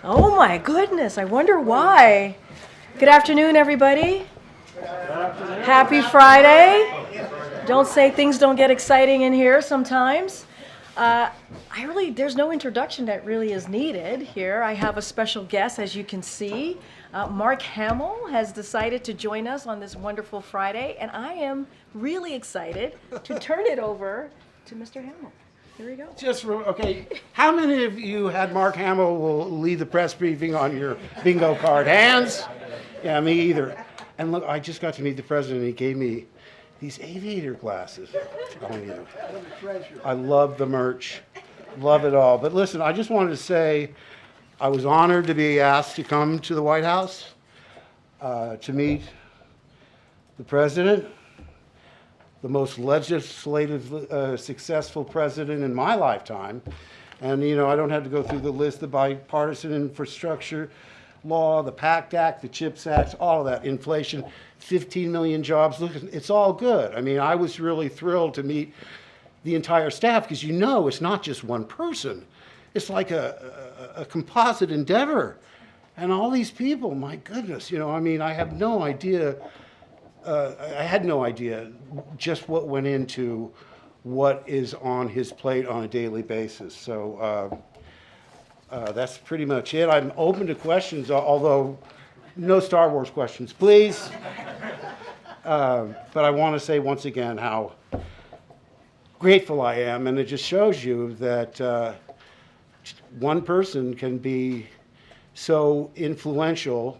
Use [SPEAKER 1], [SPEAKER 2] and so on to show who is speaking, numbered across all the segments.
[SPEAKER 1] Oh my goodness, I wonder why. Good afternoon, everybody. Happy Friday. Don't say things don't get exciting in here sometimes. There's no introduction that really is needed here. I have a special guest, as you can see. Mark Hamill has decided to join us on this wonderful Friday, and I am really excited to turn it over to Mr. Hamill. Here we go.
[SPEAKER 2] Okay, how many of you had Mark Hamill will lead the press briefing on your bingo card? Hands? Yeah, me either. And look, I just got to meet the president. He gave me these aviator glasses. I'm telling you. I love the merch. Love it all. But listen, I just wanted to say I was honored to be asked to come to the White House to meet the president, the most legislative successful president in my lifetime. And, you know, I don't have to go through the list, the bipartisan infrastructure law, the PACT Act, the CHIPS Act, all of that, inflation, 15 million jobs. Look, it's all good. I mean, I was really thrilled to meet the entire staff because, you know, it's not just one person. It's like a composite endeavor. And all these people, my goodness, you know, I mean, I have no idea. I had no idea just what went into what is on his plate on a daily basis. So that's pretty much it. I'm open to questions, although no Star Wars questions, please. But I want to say once again how grateful I am, and it just shows you that one person can be so influential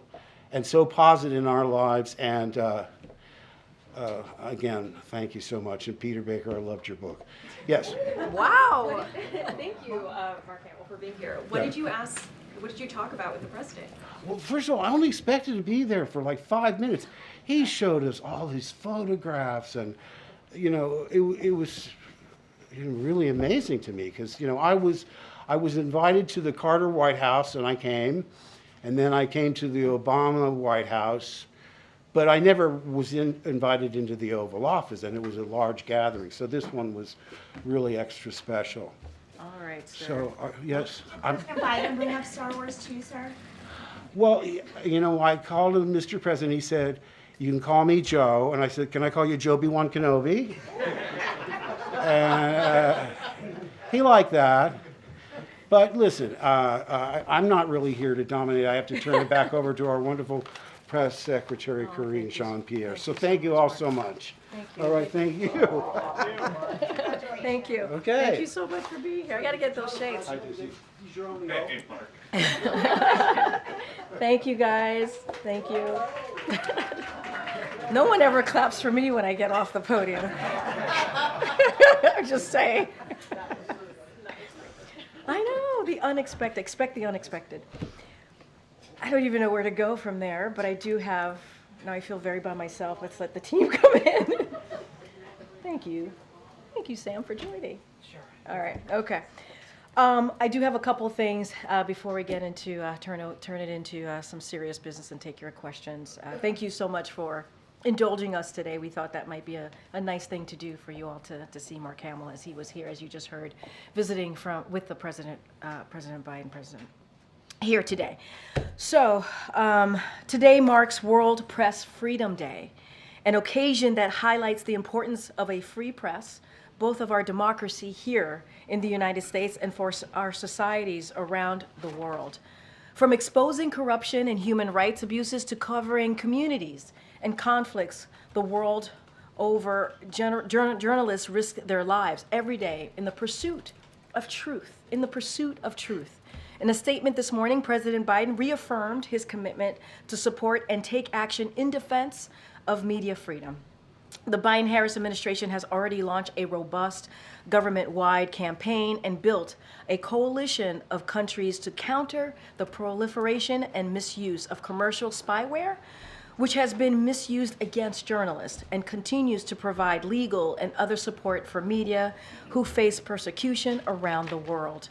[SPEAKER 2] and so positive in our lives, and again, thank you so much. And Peter Baker, I loved your book. Yes.
[SPEAKER 3] Wow. Thank you, Mark Hamill, for being here. What did you ask? What did you talk about with the president?
[SPEAKER 2] Well, first of all, I only expected to be there for like 5 minutes. He showed us all these photographs, and you know, it was really amazing to me because, you know, I was invited to the Carter White House, and I came, and then I came to the Obama White House. But I never was invited into the Oval Office, and it was a large gathering. So this one was really extra special.
[SPEAKER 1] All right, sir.
[SPEAKER 2] So, yes.
[SPEAKER 4] President Biden bring up Star Wars too, sir?
[SPEAKER 2] Well, you know, I called him Mr. President. He said, you can call me Joe. And I said, can I call you Joe B-1 Kenobi? And he liked that. But listen, I'm not really here to dominate. I have to turn it back over to our wonderful Press Secretary Karine, Jean-Pierre. So thank you all so much.
[SPEAKER 1] Thank you.
[SPEAKER 2] All right, thank you.
[SPEAKER 1] Thank you.
[SPEAKER 2] Okay.
[SPEAKER 1] Thank you so much for being here. I got to get those shades.
[SPEAKER 2] He's your only hope.
[SPEAKER 1] Thank you, guys. Thank you. No one ever claps for me when I get off the podium. I'm just saying. I know, the unexpected. Expect the unexpected. I don't even know where to go from there, but I do have, now I feel very by myself. Let's let the team come in. Thank you. Thank you, Sam, for joining.
[SPEAKER 2] Sure.
[SPEAKER 1] All right, okay. I do have a couple of things before we get into, turn it into some serious business and take your questions. Thank you so much for indulging us today. We thought that might be a nice thing to do for you all to see Mark Hamill as he was here, as you just heard, visiting with the President Biden, here today. So today marks World Press Freedom Day, an occasion that highlights the importance of a free press, both of our democracy here in the United States and for our societies around the world. From exposing corruption and human rights abuses to covering communities and conflicts the world over, journalists risk their lives every day in the pursuit of truth, In a statement this morning, President Biden reaffirmed his commitment to support and take action in defense of media freedom. The Biden-Harris administration has already launched a robust government-wide campaign and built a coalition of countries to counter the proliferation and misuse of commercial spyware, which has been misused against journalists, and continues to provide legal and other support for media who face persecution around the world.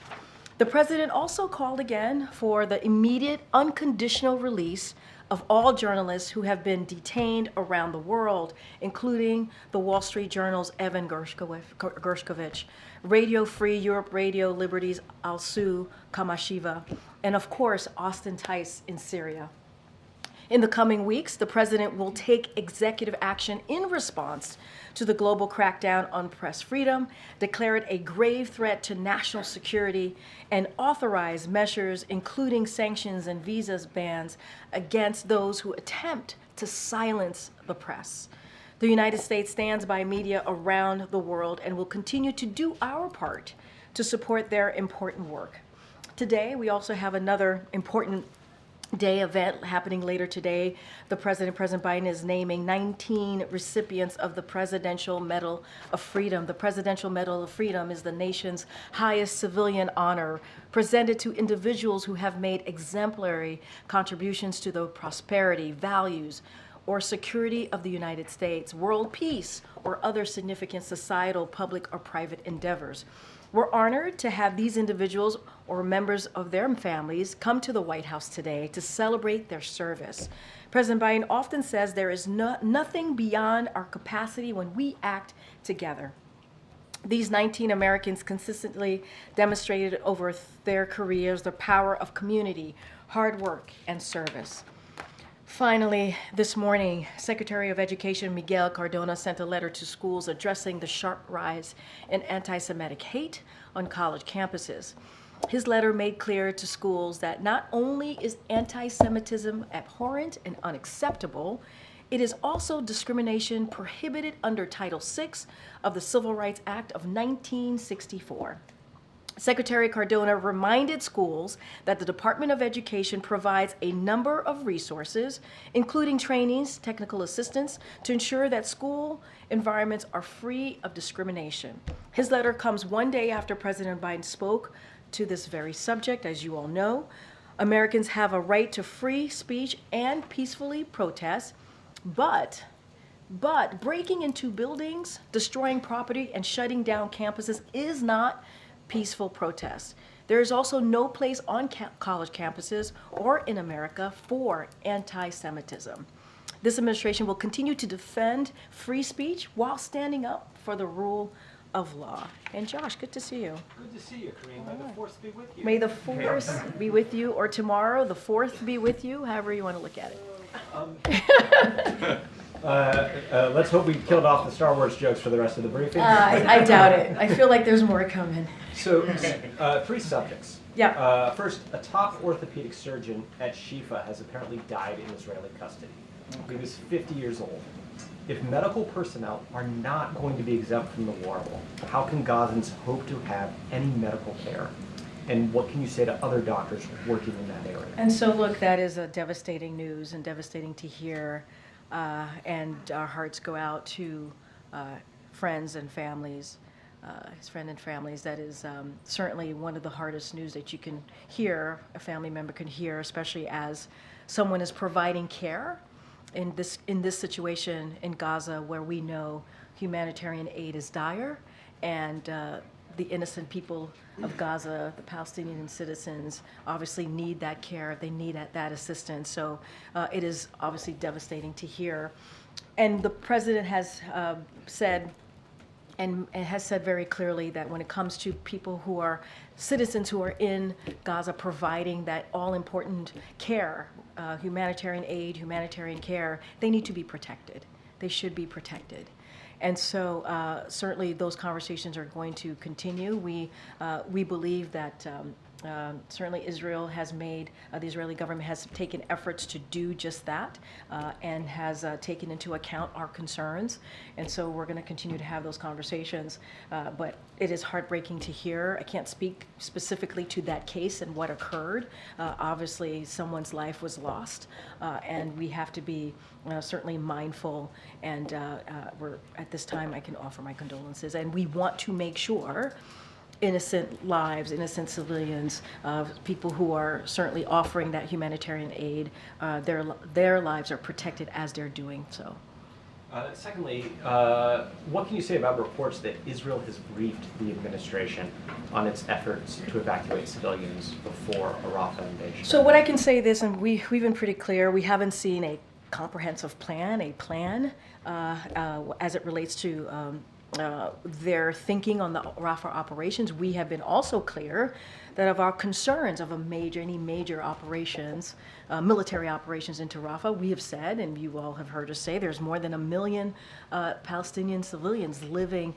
[SPEAKER 1] The president also called again for the immediate, unconditional release of all journalists who have been detained around the world, including the Wall Street Journal's Evan Gershkovich, Radio Free Europe Radio Liberty's Alsu Kamashiva, and of course, Austin Tice in Syria. In the coming weeks, the president will take executive action in response to the global crackdown on press freedom, declare it a grave threat to national security, and authorize measures including sanctions and visa bans against those who attempt to silence the press. The United States stands by media around the world and will continue to do our part to support their important work. Today, we also have another important day event happening later today. President Biden, is naming 19 recipients of the Presidential Medal of Freedom. The Presidential Medal of Freedom is the nation's highest civilian honor, presented to individuals who have made exemplary contributions to the prosperity, values, or security of the United States, world peace, or other significant societal, public, or private endeavors. We're honored to have these individuals or members of their families come to the White House today to celebrate their service. President Biden often says there is nothing beyond our capacity when we act together. These 19 Americans consistently demonstrated over their careers the power of community, hard work, and service. Finally, this morning, Secretary of Education Miguel Cardona sent a letter to schools addressing the sharp rise in anti-Semitic hate on college campuses. His letter made clear to schools that not only is anti-Semitism abhorrent and unacceptable, it is also discrimination prohibited under Title VI of the Civil Rights Act of 1964. Secretary Cardona reminded schools that the Department of Education provides a number of resources, including trainings, technical assistance, to ensure that school environments are free of discrimination. His letter comes one day after President Biden spoke to this very subject. As you all know, Americans have a right to free speech and peacefully protest, but breaking into buildings, destroying property, and shutting down campuses is not peaceful protest. There is also no place on college campuses or in America for anti-Semitism. This administration will continue to defend free speech while standing up for the rule of law. And Josh, good to see you.
[SPEAKER 5] Good to see you, Karine. May the force be with you.
[SPEAKER 1] May the force be with you, or tomorrow, the fourth be with you, however you want to look at it.
[SPEAKER 5] Let's hope we killed off the Star Wars jokes for the rest of the briefing.
[SPEAKER 1] I doubt it. I feel like there's more coming.
[SPEAKER 5] So, three subjects.
[SPEAKER 1] Yeah.
[SPEAKER 5] First, a top orthopedic surgeon at Shifa has apparently died in Israeli custody. He was 50 years old. If medical personnel are not going to be exempt from the war law, how can Gazans hope to have any medical care? And what can you say to other doctors working in that area?
[SPEAKER 1] And so, look, that is a devastating news and devastating to hear. And our hearts go out to friends and families, his friends and families. That is certainly one of the hardest news that you can hear, a family member can hear, especially as someone is providing care in this situation in Gaza, where we know humanitarian aid is dire, and the innocent people of Gaza, the Palestinian citizens, obviously need that care. They need that assistance. So it is obviously devastating to hear. And the president has said, and has said very clearly, that when it comes to people who are citizens who are in Gaza providing that all-important care, humanitarian aid, humanitarian care, they need to be protected. They should be protected. And so certainly those conversations are going to continue. We believe that certainly Israel has made, the Israeli government has taken efforts to do just that, and has taken into account our concerns. And so we're going to continue to have those conversations. But it is heartbreaking to hear. I can't speak specifically to that case and what occurred. Obviously, someone's life was lost, and we have to be certainly mindful. And we're at this time, I can offer my condolences. And we want to make sure innocent lives, innocent civilians, people who are certainly offering that humanitarian aid, their lives are protected as they're doing so.
[SPEAKER 5] Secondly, what can you say about reports that Israel has briefed the administration on its efforts to evacuate civilians before a Rafah invasion?
[SPEAKER 1] So what I can say this, and we've been pretty clear, we haven't seen a comprehensive plan, as it relates to their thinking on the Rafah operations. We have been also clear that of our concerns of any major operations, military operations into Rafah, we have said, and you all have heard us say, there's more than 1 million Palestinian civilians living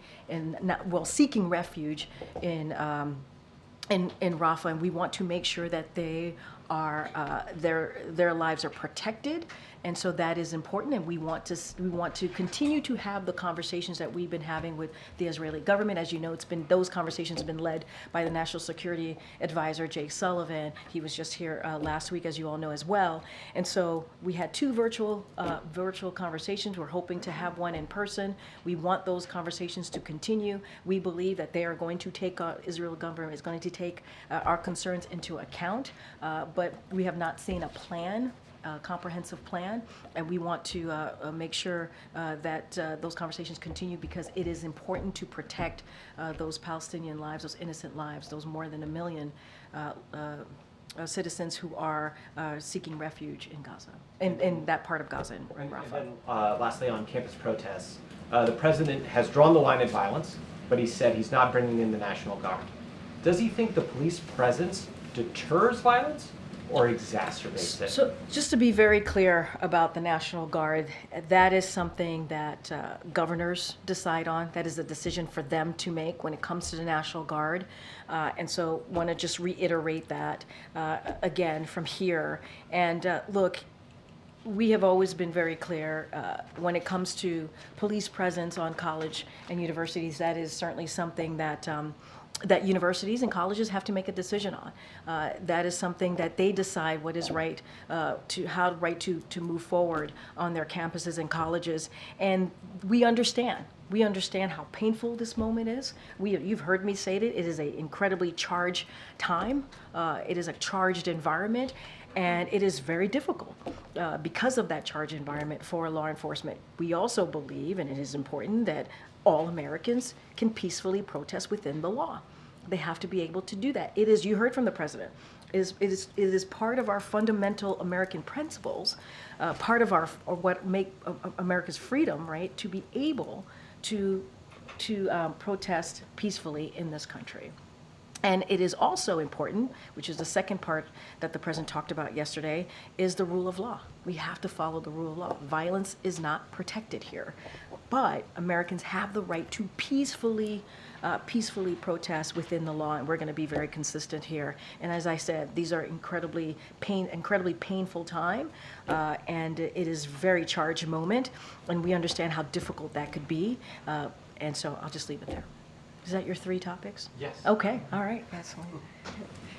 [SPEAKER 1] seeking refuge in Rafah, and we want to make sure that they are their lives are protected, and so that is important. And we want to continue to have the conversations that we've been having with the Israeli government. As you know, those conversations have been led by the National Security Advisor Jake Sullivan. He was just here last week, as you all know as well. And so we had 2 virtual conversations. We're hoping to have one in person. We want those conversations to continue. We believe that they are going to take Israel government is going to take our concerns into account. But we have not seen a plan, comprehensive plan, and we want to make sure that those conversations continue, because it is important to protect those Palestinian lives, those innocent lives, those more than 1 million citizens who are seeking refuge in Gaza, in that part of Gaza, in Rafah.
[SPEAKER 5] And then, lastly, on campus protests, the president has drawn the line at violence, but he said he's not bringing in the National Guard. Does he think the police presence deters violence or exacerbates it?
[SPEAKER 1] So just to be very clear about the National Guard, that is something that governors decide on. That is a decision for them to make when it comes to the National Guard. And so want to just reiterate that again from here. And look, we have always been very clear when it comes to police presence on college and universities. That is certainly something that that universities and colleges have to make a decision on. That is something that they decide what is right to move forward on their campuses and colleges. And we understand how painful this moment is. You've heard me say it is an incredibly charged time. It is a charged environment. And it is very difficult because of that charged environment for law enforcement. We also believe, and it is important, that all Americans can peacefully protest within the law. They have to be able to do that. It is, you heard from the president, it is part of our fundamental American principles, part of what make America's freedom, right, to be able to protest peacefully in this country. And it is also important, which is the second part that the president talked about yesterday, is the rule of law. We have to follow the rule of law. Violence is not protected here, but Americans have the right to peacefully protest within the law, and we're going to be very consistent here. And as I said, these are incredibly painful time, and it is a very charged moment, and we understand how difficult that could be. And so I'll just leave it there. Is that your 3 topics?
[SPEAKER 5] Yes.
[SPEAKER 1] Okay, all right, excellent.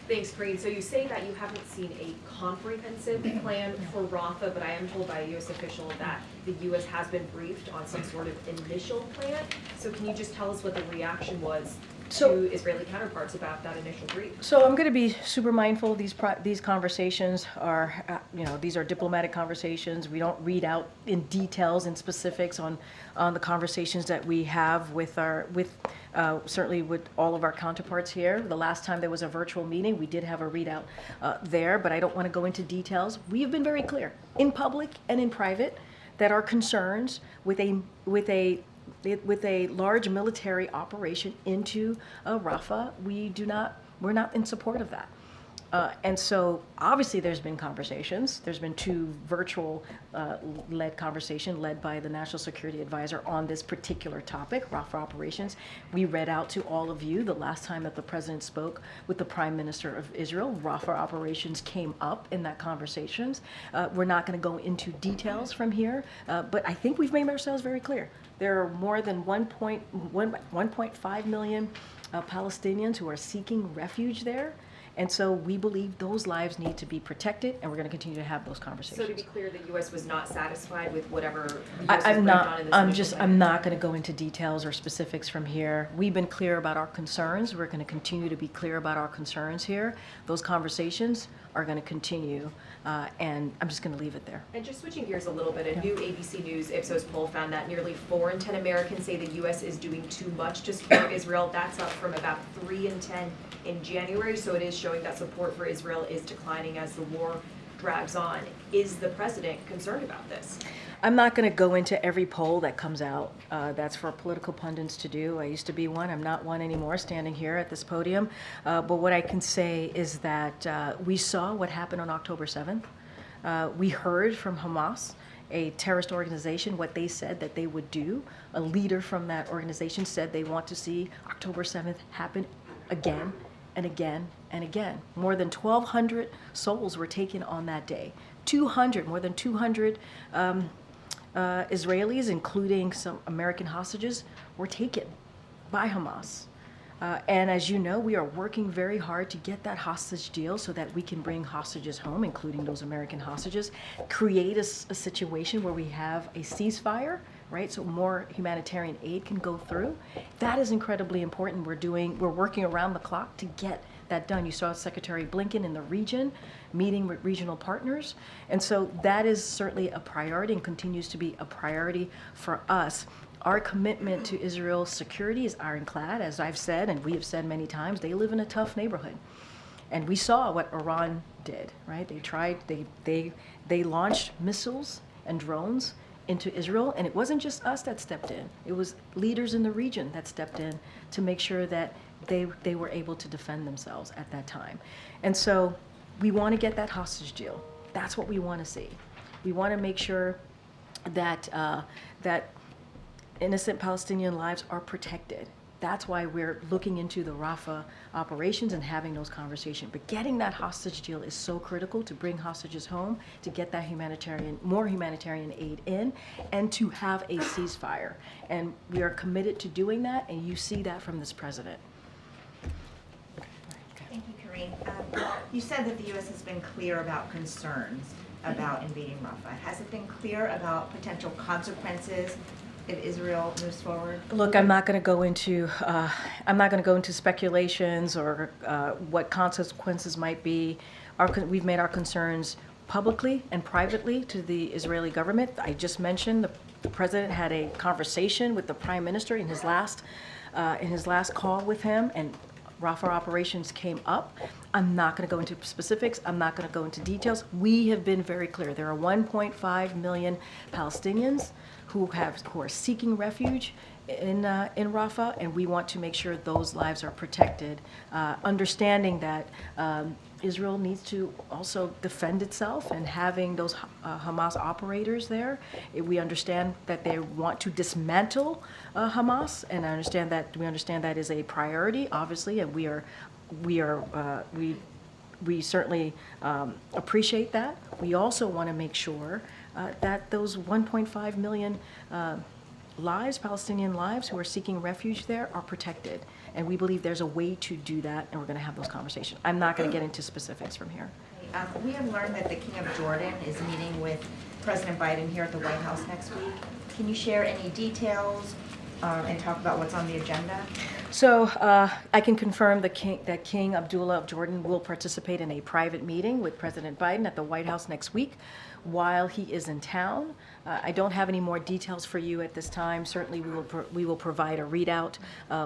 [SPEAKER 3] Thanks, Karine. So you say that you haven't seen a comprehensive plan for Rafah, but I am told by a U.S. official that the U.S. has been briefed on some sort of initial plan. So can you just tell us what the reaction was to Israeli counterparts about that initial brief? So
[SPEAKER 1] I'm going to be super mindful. These conversations are, these are diplomatic conversations. We don't read out in details and specifics on the conversations that we have certainly with all of our counterparts here. The last time there was a virtual meeting, we did have a readout there, but I don't want to go into details. We have been very clear in public and in private that our concerns with a large military operation into Rafah, we're not in support of that. And so obviously there's been conversations. There's been 2 virtual led conversations led by the National Security Advisor on this particular topic, Rafah operations. We read out to all of you the last time that the president spoke with the Prime Minister of Israel. Rafah operations came up in that conversations. We're not going to go into details from here, but I think we've made ourselves very clear. There are more than 1.5 million Palestinians who are seeking refuge there. And so we believe those lives need to be protected, and we're going to continue to have those conversations.
[SPEAKER 3] So to be clear, the U.S. was not satisfied with whatever the U.S.
[SPEAKER 1] I'm
[SPEAKER 3] on in this
[SPEAKER 1] I'm not going to go into details or specifics from here. We've been clear about our concerns. We're going to continue to be clear about our concerns here. Those conversations are going to continue, and I'm just going to leave it there.
[SPEAKER 3] And just switching gears a little bit, a new ABC News Ipsos poll found that nearly 4 in 10 Americans say the U.S. is doing too much to support Israel. That's up from about 3 in 10 in January, so it is showing that support for Israel is declining as the war drags on. Is the president concerned about this?
[SPEAKER 1] I'm not going to go into every poll that comes out. That's for political pundits to do. I used to be one. I'm not one anymore, standing here at this podium. But what I can say is that we saw what happened on October 7th. We heard from Hamas, a terrorist organization, what they said that they would do. A leader from that organization said they want to see October 7th happen again and again and again. More than 1,200 souls were taken on that day. More than 200 Israelis, including some American hostages, were taken by Hamas. And as you know, we are working very hard to get that hostage deal so that we can bring hostages home, including those American hostages, create a situation where we have a ceasefire, right? So more humanitarian aid can go through. That is incredibly important. We're working around the clock to get that done. You saw Secretary Blinken in the region meeting with regional partners. And so that is certainly a priority and continues to be a priority for us. Our commitment to Israel's security is ironclad, as I've said, and we have said many times. They live in a tough neighborhood. And we saw what Iran did, right? They launched missiles and drones into Israel, and it wasn't just us that stepped in. It was leaders in the region that stepped in to make sure that they were able to defend themselves at that time. And so we want to get that hostage deal. That's what we want to see. We want to make sure that that innocent Palestinian lives are protected. That's why we're looking into the Rafah operations and having those conversations. But getting that hostage deal is so critical to bring hostages home, to get that more humanitarian aid in, and to have a ceasefire. And we are committed to doing that, and you see that from this president.
[SPEAKER 4] Thank you, Karine. You said that the U.S. has been clear about concerns about invading Rafah. Has it been clear about potential consequences if Israel moves forward?
[SPEAKER 1] Look, I'm not going to go into speculations or what consequences might be. We've made our concerns publicly and privately to the Israeli government. I just mentioned the president had a conversation with the prime minister in his last call with him, and Rafah operations came up. I'm not going to go into specifics. I'm not going to go into details. We have been very clear. There are 1.5 million Palestinians who are seeking refuge in Rafah, and we want to make sure those lives are protected, understanding that Israel needs to also defend itself, and having those Hamas operators there. We understand that they want to dismantle Hamas, and we understand that is a priority, obviously, and we certainly appreciate that. We also want to make sure that those 1.5 million Palestinian lives who are seeking refuge there are protected. And we believe there's a way to do that, and we're going to have those conversations. I'm not going to get into specifics from here.
[SPEAKER 4] We have learned that the King of Jordan is meeting with President Biden here at the White House next week. Can you share any details and talk about what's on the agenda?
[SPEAKER 1] So I can confirm that King Abdullah of Jordan will participate in a private meeting with President Biden at the White House next week while he is in town. I don't have any more details for you at this time. Certainly we will provide a readout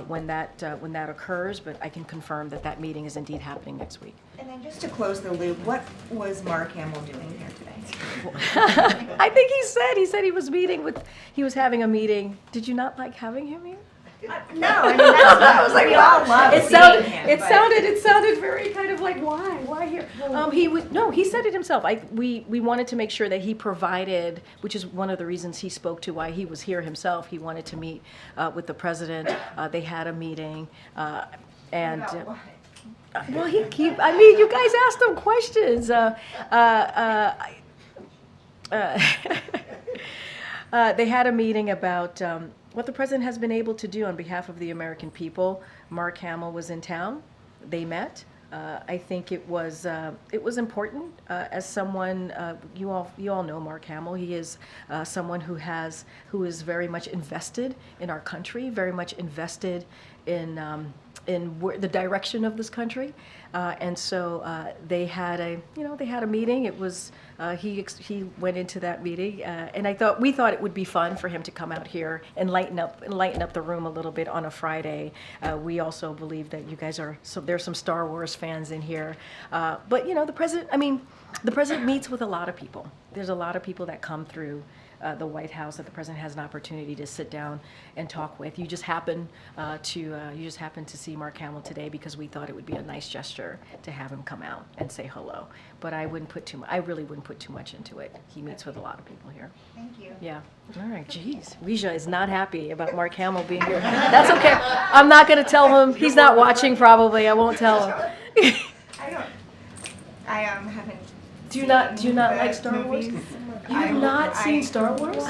[SPEAKER 1] when that occurs, but I can confirm that meeting is indeed happening next week.
[SPEAKER 4] And then just to close the loop, what was Mark Hamill doing here today?
[SPEAKER 1] I think he said he was having a meeting. Did you not like having him here?
[SPEAKER 4] No, I mean that was like we all love seeing him.
[SPEAKER 1] It sounded very kind of like why here? He said it himself. We wanted to make sure that he provided, which is one of the reasons he spoke to why he was here himself. He wanted to meet with the president. They had a meeting, and. Well, you guys asked him questions. They had a meeting about what the president has been able to do on behalf of the American people. Mark Hamill was in town. They met. I think it was important. As someone, you all know Mark Hamill. He is someone who is very much invested in our country, very much invested in the direction of this country, and so they had a meeting. It was he went into that meeting, and we thought it would be fun for him to come out here and lighten up the room a little bit on a Friday. We also believe that you guys there's some Star Wars fans in here, but the president meets with a lot of people. There's a lot of people that come through the White House that the president has an opportunity to sit down and talk with. You just happen to see Mark Hamill today because we thought it would be a nice gesture to have him come out and say hello. But I really wouldn't put too much into it. He meets with a lot of people here.
[SPEAKER 4] Thank you.
[SPEAKER 1] Yeah. All right. Geez, Weija is not happy about Mark Hamill being here. That's okay. I'm not going to tell him. He's not watching. Probably. I won't tell him.
[SPEAKER 4] I haven't.
[SPEAKER 1] Do you not like Star Wars? You have not seen Star Wars?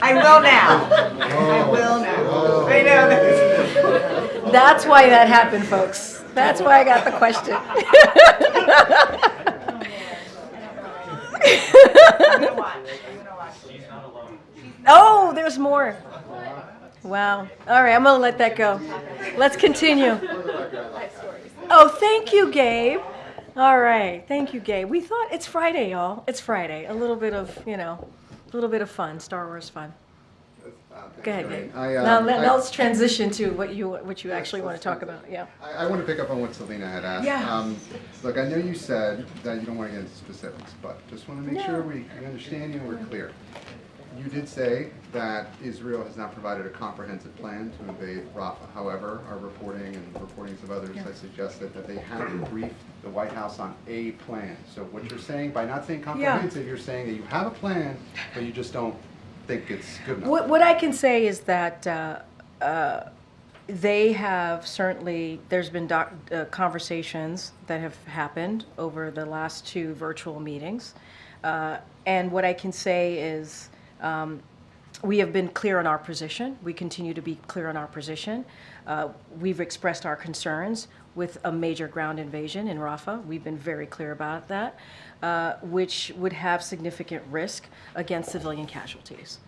[SPEAKER 4] I will now. I will now. I know this.
[SPEAKER 1] That's why that happened, folks. That's why I got the question.
[SPEAKER 4] I'm gonna watch.
[SPEAKER 5] She's not alone.
[SPEAKER 1] Oh, there's more. Wow. All right, I'm going to let that go. Let's continue. Oh, thank you, Gabe. All right. Thank you, Gabe. We thought it's Friday, y'all. It's Friday. A little bit of fun, Star Wars fun. Go ahead, Gabe. Now let's transition to what you actually want to talk about. Yeah.
[SPEAKER 6] I want to pick up on what Selena had asked.
[SPEAKER 1] Yeah.
[SPEAKER 6] Look, I know you said that you don't want to get into specifics, but just want to make sure we understand you and we're clear. You did say that Israel has not provided a comprehensive plan to invade Rafah. However, our reporting and reportings of others have suggested that they have briefed the White House on a plan. So what you're saying, by not saying comprehensive, you're saying that you have a plan, but you just don't think it's good enough.
[SPEAKER 1] What I can say is that they have certainly, there's been conversations that have happened over the last 2 virtual meetings. And what I can say is we have been clear on our position. We continue to be clear on our position. We've expressed our concerns with a major ground invasion in Rafah. We've been very clear about that, which would have significant risk against civilian casualties.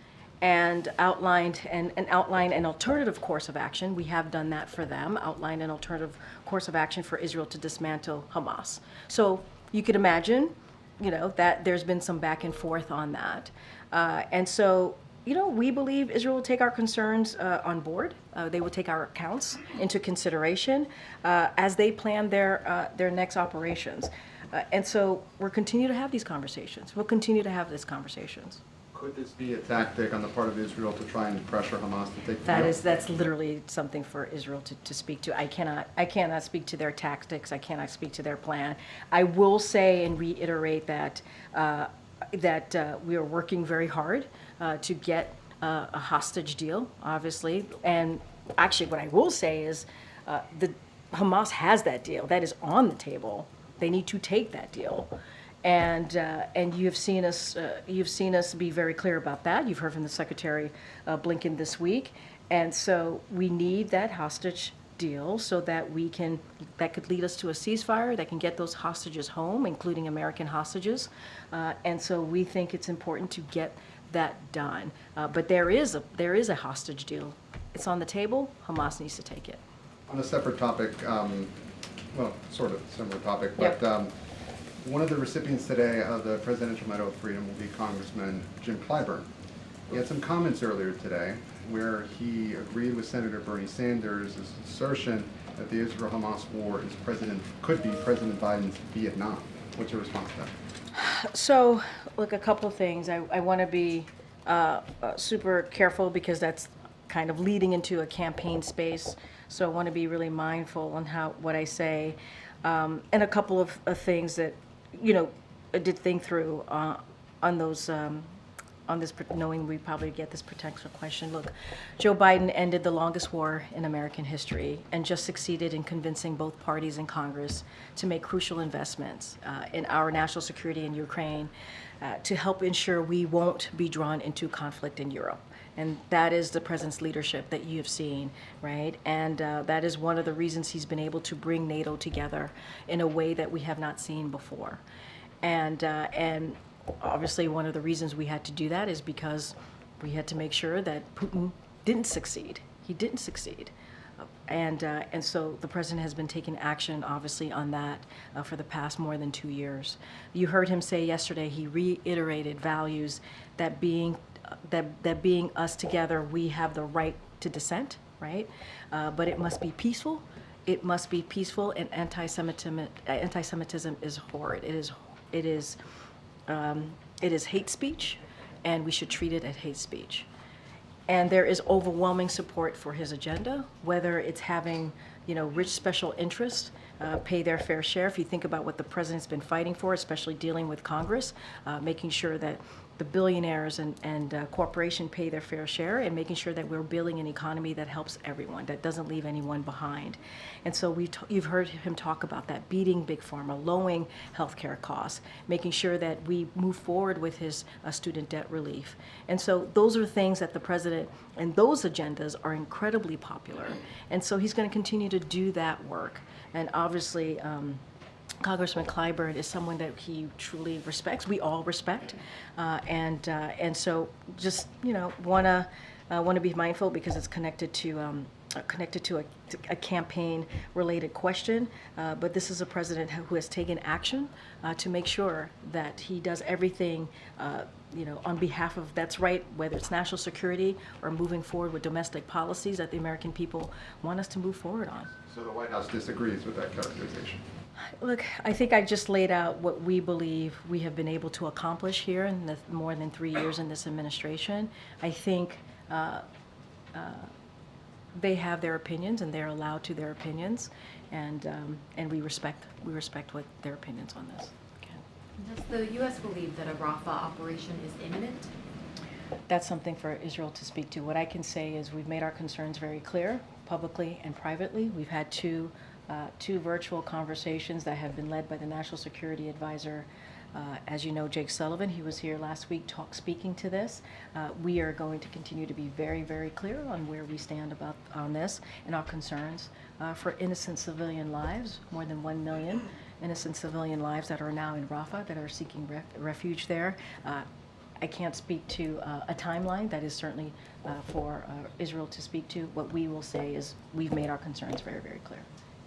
[SPEAKER 1] And outlined an alternative course of action. We have done that for them, outlined an alternative course of action for Israel to dismantle Hamas. So you could imagine, that there's been some back and forth on that. And so, we believe Israel will take our concerns on board. They will take our accounts into consideration as they plan their next operations. And so we'll continue to have these conversations. We'll continue to have these conversations.
[SPEAKER 6] Could this be a tactic on the part of Israel to try and pressure Hamas to take the field?
[SPEAKER 1] That's literally something for Israel to speak to. I cannot speak to their tactics. I cannot speak to their plan. I will say and reiterate that we are working very hard to get a hostage deal, obviously. And actually, what I will say is the Hamas has that deal. That is on the table. They need to take that deal. And you've seen us be very clear about that. You've heard from the Secretary Blinken this week, and so we need that hostage deal so that that could lead us to a ceasefire that can get those hostages home, including American hostages. And so we think it's important to get that done. But there is a hostage deal. It's on the table. Hamas needs to take it.
[SPEAKER 6] On a separate topic, well, sort of similar topic, but.
[SPEAKER 1] Yep.
[SPEAKER 6] One of the recipients today of the Presidential Medal of Freedom will be Congressman Jim Clyburn. He had some comments earlier today where he agreed with Senator Bernie Sanders' assertion that the Israel-Hamas war could be President Biden's Vietnam. What's your response to that?
[SPEAKER 1] So, look, a couple of things. I want to be super careful because that's kind of leading into a campaign space. So I want to be really mindful on what I say. And a couple of things that, I did think through on those, on this, knowing we probably get this potential question. Look, Joe Biden ended the longest war in American history and just succeeded in convincing both parties in Congress to make crucial investments in our national security in Ukraine to help ensure we won't be drawn into conflict in Europe. And that is the president's leadership that you have seen, right? And that is one of the reasons he's been able to bring NATO together in a way that we have not seen before. And obviously one of the reasons we had to do that is because we had to make sure that Putin didn't succeed. He didn't succeed. And so the president has been taking action, obviously, on that for the past more than 2 years. You heard him say yesterday, he reiterated values that being us together, we have the right to dissent, right? But it must be peaceful. It must be peaceful, and anti-Semitism is horrid. It is hate speech, and we should treat it as hate speech. And there is overwhelming support for his agenda, whether it's having, rich special interests pay their fair share. If you think about what the president's been fighting for, especially dealing with Congress, making sure that the billionaires and corporation pay their fair share, and making sure that we're building an economy that helps everyone, that doesn't leave anyone behind. And so you've heard him talk about that, beating big pharma, lowering healthcare costs, making sure that we move forward with his student debt relief. And so those are things that the president and those agendas are incredibly popular. And so he's going to continue to do that work. And obviously, Congressman Clyburn is someone that he truly respects. We all respect, and so just want to be mindful, because it's connected to a campaign-related question. But this is a president who has taken action to make sure that he does everything on behalf of, that's right, whether it's national security or moving forward with domestic policies that the American people want us to move forward on.
[SPEAKER 6] So the White House disagrees with that characterization?
[SPEAKER 1] Look, I think I just laid out what we believe we have been able to accomplish here in the more than 3 years in this administration. I think they have their opinions, and they're allowed to their opinions, and we respect what their opinions on this.
[SPEAKER 7] Does the U.S. believe that a Rafah operation is imminent?
[SPEAKER 1] That's something for Israel to speak to. What I can say is we've made our concerns very clear, publicly and privately. We've had two virtual conversations that have been led by the National Security Advisor. As you know, Jake Sullivan, he was here last week speaking to this. We are going to continue to be very, very clear on where we stand on this and our concerns for innocent civilian lives, more than 1 million innocent civilian lives that are now in Rafah, that are seeking refuge there. I can't speak to a timeline. That is certainly for Israel to speak to. What we will say is we've made our concerns very, very clear.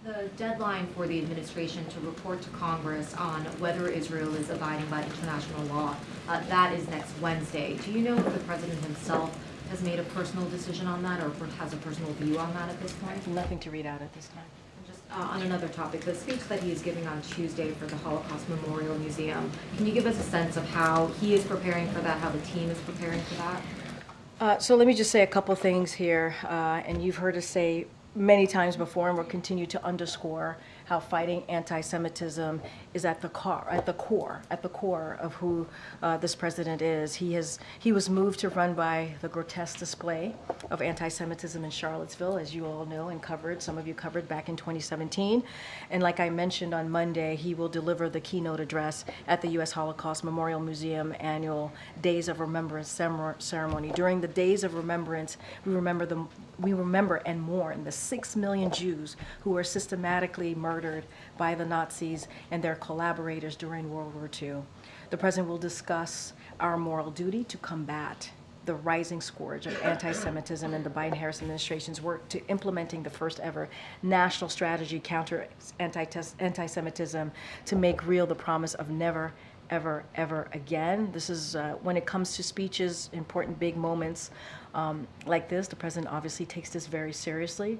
[SPEAKER 7] The deadline for the administration to report to Congress on whether Israel is abiding by international law, that is next Wednesday. Do you know if the president himself has made a personal decision on that, or has a personal view on that at this point?
[SPEAKER 1] Nothing to read out at this time.
[SPEAKER 7] Just on another topic, the speech that he is giving on Tuesday for the Holocaust Memorial Museum, can you give us a sense of how he is preparing for that, how the team is preparing for that?
[SPEAKER 1] So let me just say a couple things here, and you've heard us say many times before, and we'll continue to underscore how fighting anti-Semitism is at the core of who this president is. He was moved to run by the grotesque display of anti-Semitism in Charlottesville, as you all know and covered. Some of you covered back in 2017. And like I mentioned on Monday, he will deliver the keynote address at the U.S. Holocaust Memorial Museum annual Days of Remembrance ceremony. During the Days of Remembrance, we remember and mourn the 6 million Jews who were systematically murdered by the Nazis and their collaborators during World War II. The president will discuss our moral duty to combat the rising scourge of anti-Semitism and the Biden-Harris administration's work to implementing the first ever national strategy counter anti-Semitism to make real the promise of never, ever, ever again. This is, when it comes to speeches, important big moments like this, the president obviously takes this very seriously.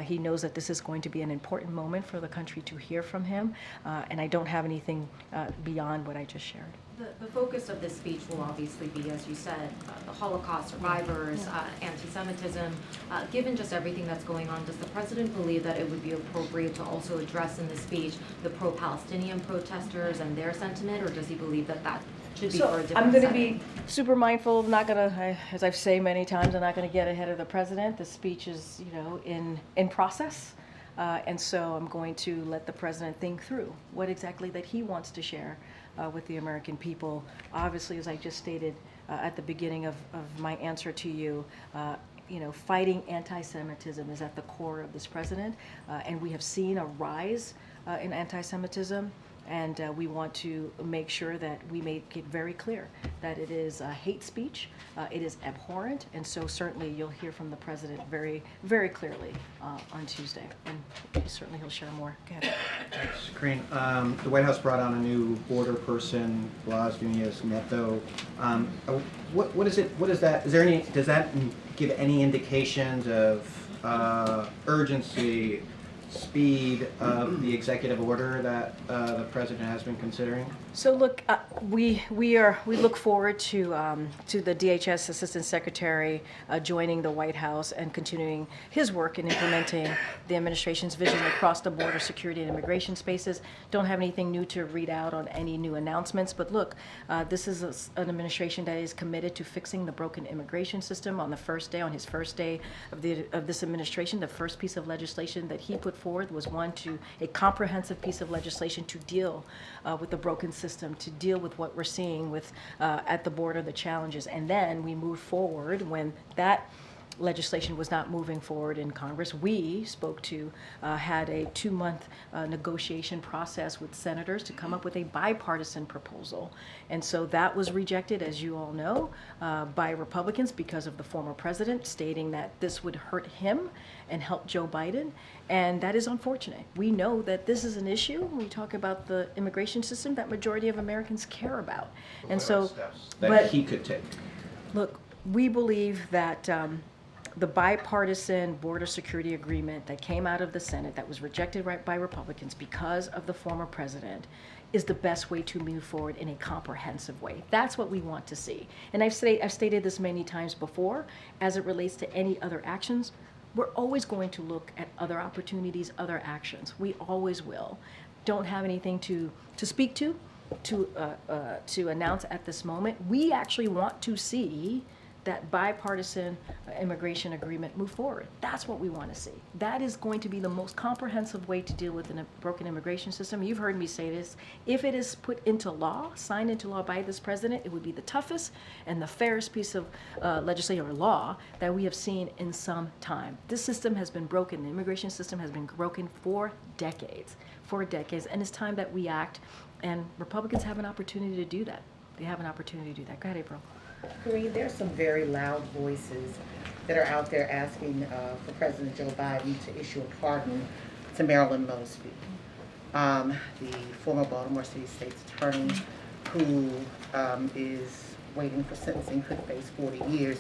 [SPEAKER 1] He knows that this is going to be an important moment for the country to hear from him, and I don't have anything beyond what I just shared.
[SPEAKER 7] The focus of this speech will obviously be, as you said, the Holocaust survivors, anti-Semitism. Given just everything that's going on, does the president believe that it would be appropriate to also address in this speech the pro-Palestinian protesters and their sentiment, or does he believe that that should be for a different
[SPEAKER 1] I'm going to
[SPEAKER 7] setting?
[SPEAKER 1] be super mindful. Not going to, as I've said many times, I'm not going to get ahead of the president. The speech is, in process. And so I'm going to let the president think through what exactly that he wants to share with the American people. Obviously, as I just stated at the beginning of my answer to you, fighting anti-Semitism is at the core of this president. And we have seen a rise in anti-Semitism. And we want to make sure that we make it very clear that it is hate speech, it is abhorrent, and so certainly you'll hear from the president very, very clearly on Tuesday. And certainly he'll share more. Go ahead.
[SPEAKER 8] Thanks, Karine. The White House brought on a new border person, Blas Nunez Neto. What is it? What is that? Is there any? Does that give any indications of urgency, speed of the executive order that the president has been considering?
[SPEAKER 1] So look, we look forward to the DHS Assistant Secretary joining the White House and continuing his work in implementing the administration's vision across the border security and immigration spaces. Don't have anything new to read out on any new announcements, but look, this is an administration that is committed to fixing the broken immigration system. On his first day of this administration, the first piece of legislation that he put forward was a comprehensive piece of legislation to deal with the broken system, to deal with what we're seeing with at the border, the challenges. And then we moved forward when that legislation was not moving forward in Congress. We had a 2-month negotiation process with senators to come up with a bipartisan proposal. And so that was rejected, as you all know, by Republicans because of the former president stating that this would hurt him and help Joe Biden. And that is unfortunate. We know that this is an issue when we talk about the immigration system that majority of Americans care about. And so,
[SPEAKER 8] That he could take.
[SPEAKER 1] look, we believe that the bipartisan border security agreement that came out of the Senate that was rejected by Republicans because of the former president is the best way to move forward in a comprehensive way. That's what we want to see. And I've stated this many times before, as it relates to any other actions, we're always going to look at other opportunities, other actions. We always will. Don't have anything to speak to announce at this moment. We actually want to see that bipartisan immigration agreement move forward. That's what we want to see. That is going to be the most comprehensive way to deal with a broken immigration system. You've heard me say this. If it is put into law, signed into law by this president, it would be the toughest and the fairest piece of legislation or law that we have seen in some time. This system has been broken. The immigration system has been broken for decades, and it's time that we act, and Republicans have an opportunity to do that. They have an opportunity to do that. Go ahead, April.
[SPEAKER 9] Karine, there's some very loud voices that are out there asking for President Joe Biden to issue a pardon to Marilyn Mosby, the former Baltimore City State's attorney who is waiting for sentencing, could face 40 years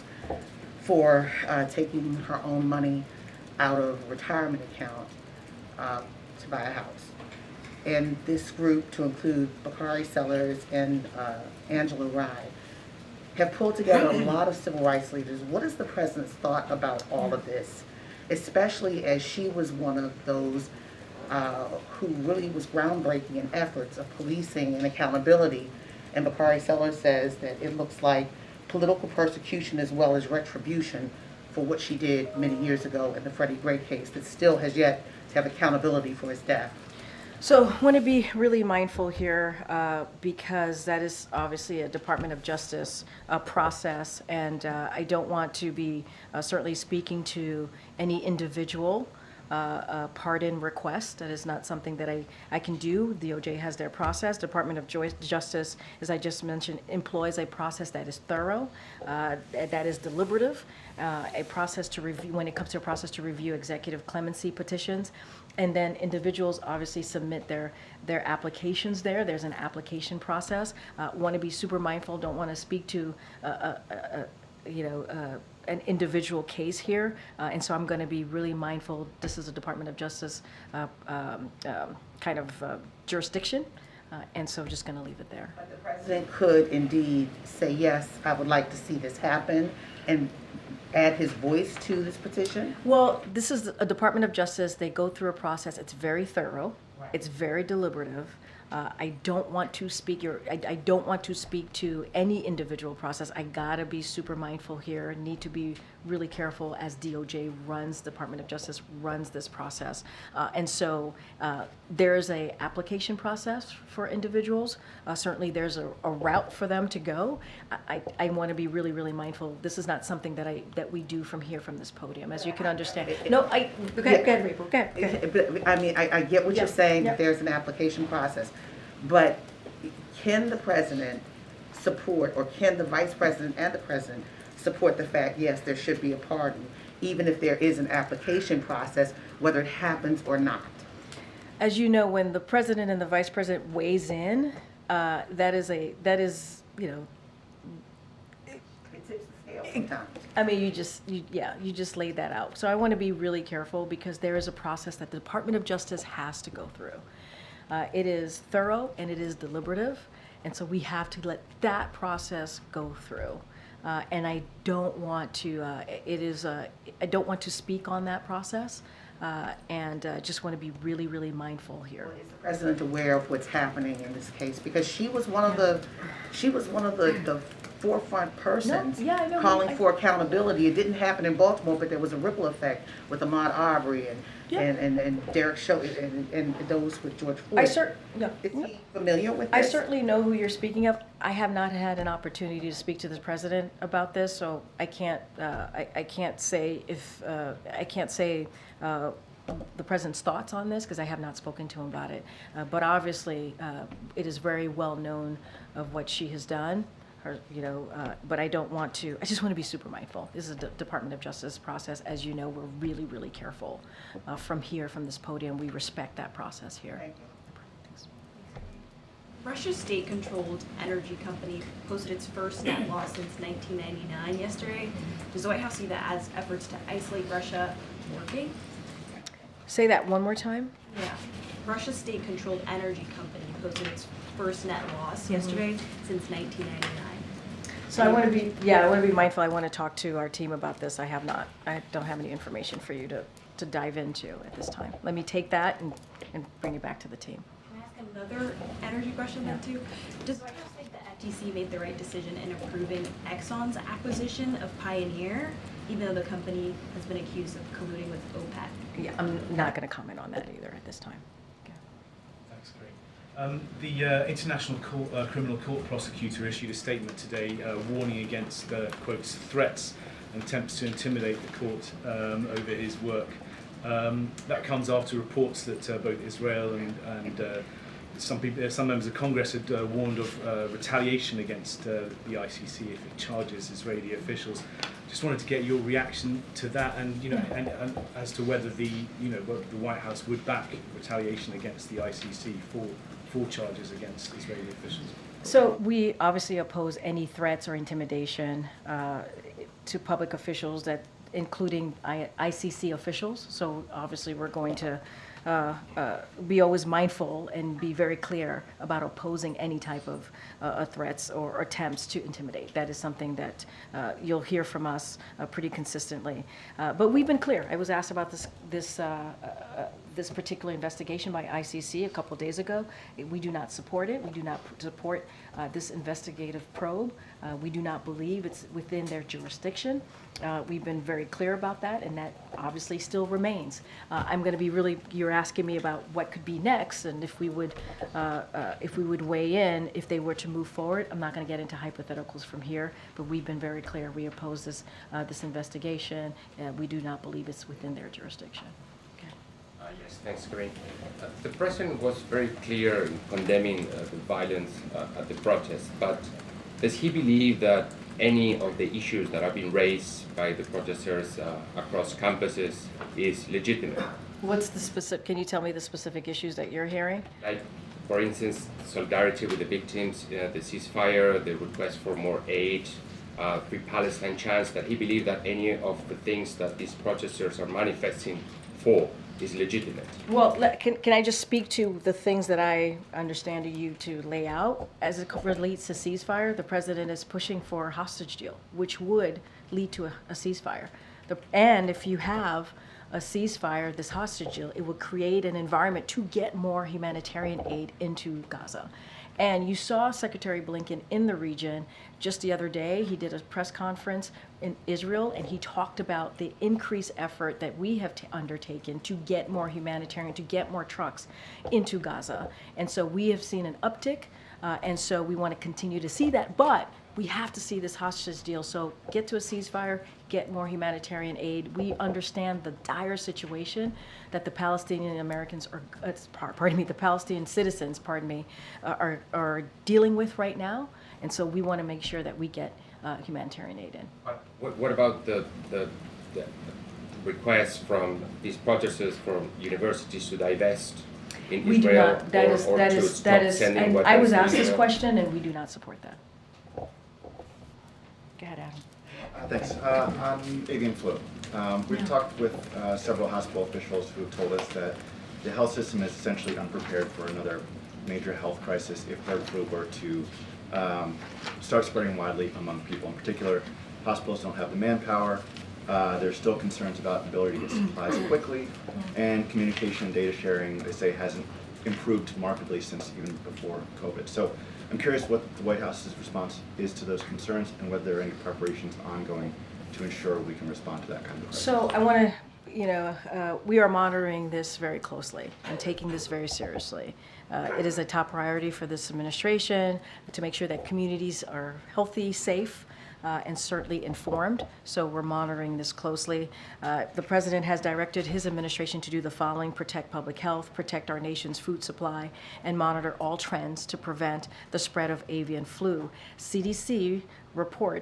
[SPEAKER 9] for taking her own money out of a retirement account to buy a house. And this group, to include Bakari Sellers and Angela Rye, have pulled together a lot of civil rights leaders. What is the president's thought about all of this, especially as she was one of those who really was groundbreaking in efforts of policing and accountability? And Bakari Sellers says that it looks like political persecution as well as retribution for what she did many years ago in the Freddie Gray case that still has yet to have accountability for his death.
[SPEAKER 1] So I want to be really mindful here because that is obviously a Department of Justice process, and I don't want to be certainly speaking to any individual pardon request. That is not something that I can do. The DOJ has their process. Department of Justice, as I just mentioned, employs a process that is thorough, that is deliberative, a process to review, when it comes to a process to review executive clemency petitions. And then individuals obviously submit their applications there. There's an application process. Want to be super mindful, don't want to speak to an individual case here, and so I'm going to be really mindful. This is a Department of Justice kind of jurisdiction, and so just going to leave it there.
[SPEAKER 9] But the president could indeed say, yes, I would like to see this happen, and add his voice to this petition?
[SPEAKER 1] Well, this is a Department of Justice. They go through a process. It's very thorough. Right. It's very deliberative. I don't want to speak I don't want to speak to any individual process. I gotta be super mindful here. Need to be really careful as DOJ runs, Department of Justice runs this process. And so there's a application process for individuals. Certainly there's a route for them to go. I want to be really, really mindful. This is not something that we do from here, from this podium, as you can understand. No, go ahead, Rachel. Go ahead.
[SPEAKER 9] I mean, I get what you're saying,
[SPEAKER 1] Yeah.
[SPEAKER 9] that there's an application process. But can the president support, or can the vice president and the president support the fact, yes, there should be a pardon, even if there is an application process, whether it happens or not?
[SPEAKER 1] As you know, when the president and the vice president weighs in, that is, you know,
[SPEAKER 9] It tips the scale sometimes.
[SPEAKER 1] I mean, you just laid that out. So I want to be really careful because there is a process that the Department of Justice has to go through. It is thorough and it is deliberative, and so we have to let that process go through. And I don't want to. I don't want to speak on that process, and just want to be really, really mindful here.
[SPEAKER 9] Is the president aware of what's happening in this case? Because she was one of the forefront persons
[SPEAKER 1] yeah, I know.
[SPEAKER 9] calling for accountability. It didn't happen in Baltimore, but there was a ripple effect with Ahmaud Arbery and Derek Chauvin and those with George Floyd. Is he familiar with this?
[SPEAKER 1] I certainly know who you're speaking of. I have not had an opportunity to speak to the president about this, so I can't. I can't say if I can't say the president's thoughts on this because I have not spoken to him about it. But obviously, it is very well known of what she has done. But I don't want to. I just want to be super mindful. This is a Department of Justice process. As you know, we're really, really careful from here, from this podium. We respect that process here.
[SPEAKER 9] Thank you.
[SPEAKER 10] Russia's state-controlled energy company posted its first net loss since 1999 yesterday. Does the White House see that as efforts to isolate Russia working?
[SPEAKER 1] Say that one more time.
[SPEAKER 10] Yeah. Russia's state-controlled energy company posted its first net loss yesterday since 1999.
[SPEAKER 1] So I want to be mindful. I want to talk to our team about this. I don't have any information for you to dive into at this time. Let me take that and bring it back to the team.
[SPEAKER 10] Can I ask another energy question then too? Does the White House think the FTC made the right decision in approving Exxon's acquisition of Pioneer, even though the company has been accused of colluding with OPEC?
[SPEAKER 1] Yeah, I'm not going to comment on that either at this time. Okay.
[SPEAKER 11] Thanks, Karine. The International Criminal Court prosecutor issued a statement today warning against, quotes, threats and attempts to intimidate the court over his work. That comes after reports that both Israel and some members of Congress had warned of retaliation against the ICC if it charges Israeli officials. Just wanted to get your reaction to that, and and as to whether the White House would back retaliation against the ICC for charges against Israeli officials.
[SPEAKER 1] So we obviously oppose any threats or intimidation to public officials, including ICC officials. So obviously we're going to be always mindful and be very clear about opposing any type of threats or attempts to intimidate. That is something that you'll hear from us pretty consistently. But we've been clear. I was asked about this particular investigation by ICC a couple days ago. We do not support it. We do not support this investigative probe. We do not believe it's within their jurisdiction. We've been very clear about that, and that obviously still remains. I'm going to be really. You're asking me about what could be next, and if we would weigh in if they were to move forward. I'm not going to get into hypotheticals from here, but we've been very clear. We oppose this investigation. We do not believe it's within their jurisdiction.
[SPEAKER 12] Yes, thanks, Karine. The President was very clear in condemning the violence at the protest, but does he believe that any of the issues that have been raised by the protesters across campuses is legitimate?
[SPEAKER 1] What's the specific? Can you tell me the specific issues that you're hearing?
[SPEAKER 12] Like, for instance, solidarity with the victims, the ceasefire, the request for more aid, Free Palestine chants. That he believed that any of the things that these protesters are manifesting for is legitimate.
[SPEAKER 1] Well, can I just speak to the things that I understand you to lay out? As it relates to ceasefire, the president is pushing for a hostage deal, which would lead to a ceasefire. And if you have a ceasefire, this hostage deal, it would create an environment to get more humanitarian aid into Gaza. And you saw Secretary Blinken in the region just the other day. He did a press conference in Israel, and he talked about the increased effort that we have undertaken to get more humanitarian, to get more trucks into Gaza. And so we have seen an uptick, and so we want to continue to see that. But we have to see this hostage deal. So get to a ceasefire, get more humanitarian aid. We understand the dire situation that the Palestinian Americans the Palestinian citizens, are dealing with right now. And so we want to make sure that we get humanitarian aid in.
[SPEAKER 12] What about the requests from these protesters from universities to divest in
[SPEAKER 1] We do
[SPEAKER 12] Israel
[SPEAKER 1] not, that is,
[SPEAKER 12] or
[SPEAKER 1] that
[SPEAKER 12] to
[SPEAKER 1] is,
[SPEAKER 12] stop
[SPEAKER 1] that is,
[SPEAKER 12] sending
[SPEAKER 1] and
[SPEAKER 12] weapons
[SPEAKER 1] I was
[SPEAKER 12] to
[SPEAKER 1] asked this
[SPEAKER 12] Israel?
[SPEAKER 1] question and we do not support that. Go ahead, Adam.
[SPEAKER 13] Thanks. On avian flu, we've talked with several hospital officials who have told us that the health system is essentially unprepared for another major health crisis if bird flu were to start spreading widely among people. In particular, hospitals don't have the manpower. There's still concerns about the ability to get supplies quickly, and communication and data sharing, they say, hasn't improved markedly since even before COVID. So I'm curious what the White House's response is to those concerns and whether there are any preparations ongoing to ensure we can respond to that kind of crisis.
[SPEAKER 1] So I want to, we are monitoring this very closely and taking this very seriously. It is a top priority for this administration to make sure that communities are healthy, safe, and certainly informed. So we're monitoring this closely. The president has directed his administration to do the following: protect public health, protect our nation's food supply, and monitor all trends to prevent the spread of avian flu. CDC